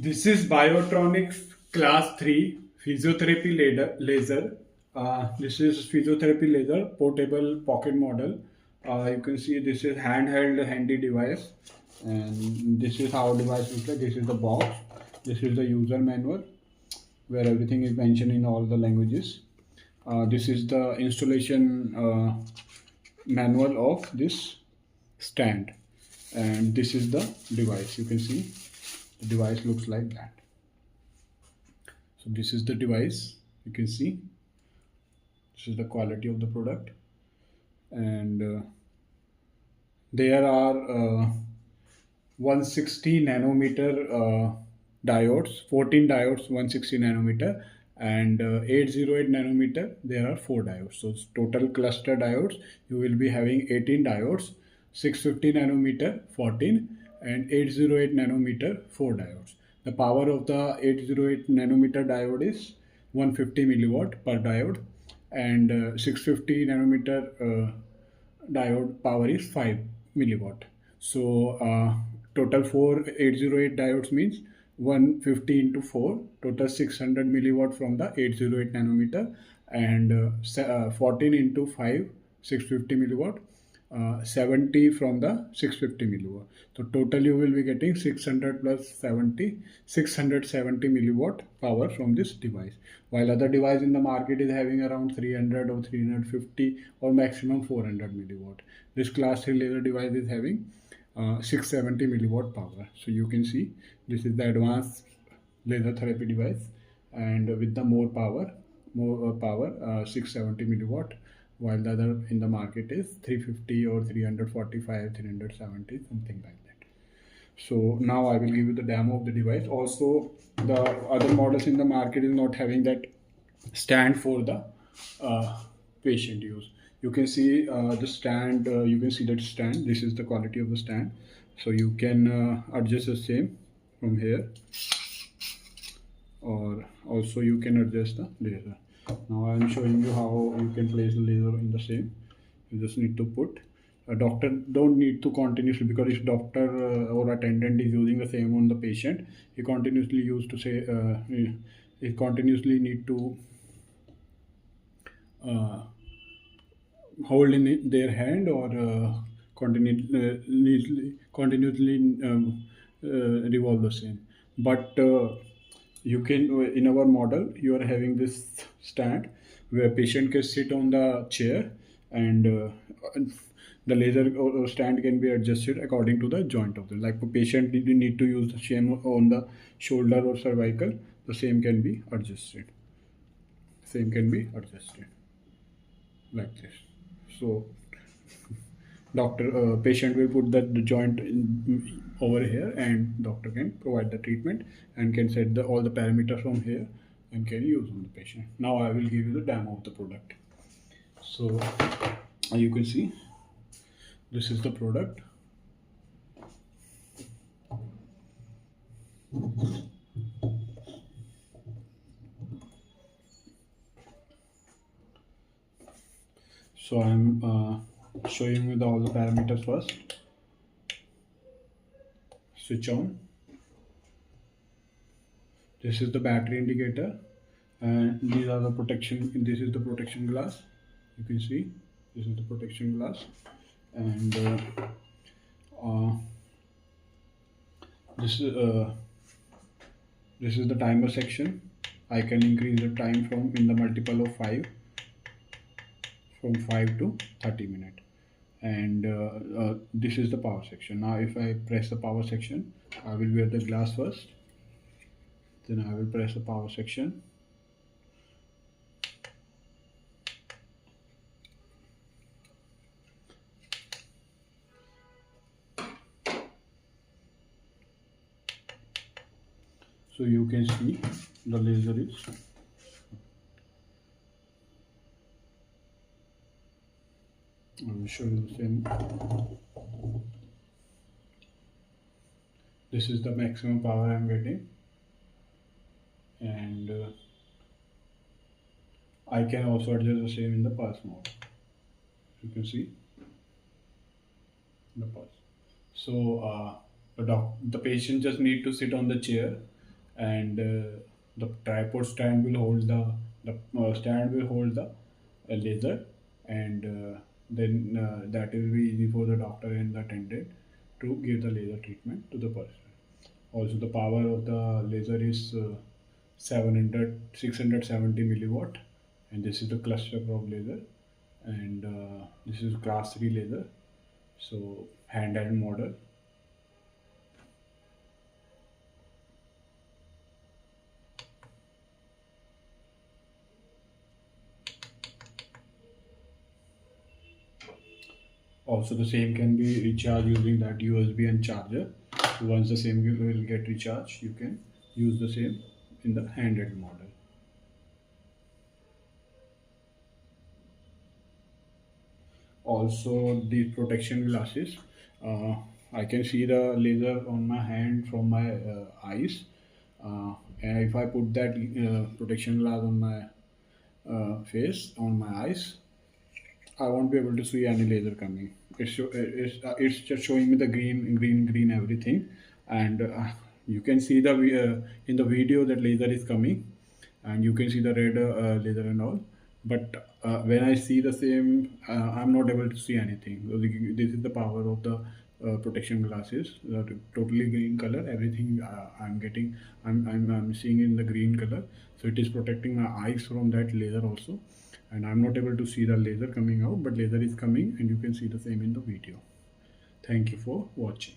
This is Biotronix Class 3 Physiotherapy laser. This is physiotherapy laser portable pocket model. You can see this is handheld handy device, and this is how device looks like. This is the box. This is the user manual where everything is mentioned in all the languages. This is the installation manual of this stand, and this is the device. You can see the device looks like that. So this is the device. You can see this is the quality of the product, and there are 160 nanometer diodes, 14 diodes, 160 nanometer, and 808 nanometer. There are 4 diodes. So total cluster diodes you will be having 18 diodes, 650 nanometer 14, and 808 nanometer 4 diodes. The power of the 808 nanometer diode is 150 milliwatt per diode, and 650 nanometer diode power is 5 milliwatt. So total 4808 diodes means 150 into 4, total 600 milliwatt from the 808 nanometer, and 14 into 5, 650 milliwatt, 70 from the 650 milliwatt. So total you will be getting 600 plus 70, 670 milliwatt power from this device. While other device in the market is having around 300 or 350 or maximum 400 milliwatt. This class 3 laser device is having 670 milliwatt power. So you can see this is the advanced laser therapy device, and with the more power, 670 milliwatt, while the other in the market is 350 or 345, 370, something like that. So now I will give you the demo of the device. Also, the other models in the market is not having that stand for the patient use. You can see the stand. You can see that stand. This is the quality of the stand. So you can adjust the same from here, or also you can adjust the laser. Now I am showing you how you can place the laser in the same. You just need to put. A doctor don't need to continuously, because if doctor or attendant is using the same on the patient, he continuously used to say he continuously need to uh, hold in their hand, or continuously revolve the same. But you can, in our model, you are having this stand where patient can sit on the chair, and the laser or stand can be adjusted according to the joint of the, like a patient need to use the same on the shoulder or cervical, the same can be adjusted like this. So doctor patient will put the joint over here, and doctor can provide the treatment and can set all the parameters from here and can use on the patient. Now I will give you the demo of the product. So you can see this is the product. So I'm showing you all the parameters first. Switch on. This is the battery indicator, and these are the protection. This is the protection glass. You can see this is the protection glass, and uh, this is uh, this is the timer section. I can increase the time from in the multiple of 5, from 5 to 30 minutes. And this is the power section. Now if I press the power section, I will wear the glass first, then I will press the power section. So you can see the laser is I will show you the same. This is the maximum power I am getting, and I can also adjust the same in the pulse mode. You can see the pulse. So the patient just need to sit on the chair and the tripod stand will hold the stand will hold the laser, and then that will be easy for the doctor and the attendant to give the laser treatment to the person. Also, the power of the laser is 670 milliwatt, and this is the cluster probe laser, and this is class 3 laser, so handheld model. Also, the same can be recharged using that USB and charger. So once the same will get recharged, you can use the same in the handheld model. Also, these protection glasses, uh, I can see the laser on my hand from my eyes, and if I put that protection glass on my face, on my eyes, I won't be able to see any laser coming. It's just showing me the green everything, and you can see the in the video that laser is coming, and you can see the red laser and all. But when I see the same, I'm not able to see anything. So this is the power of the protection glasses. Totally green color. Everything I'm getting, I'm seeing in the green color. So it is protecting my eyes from that laser also, and I'm not able to see the laser coming out, but laser is coming, and you can see the same in the video. Thank you for watching.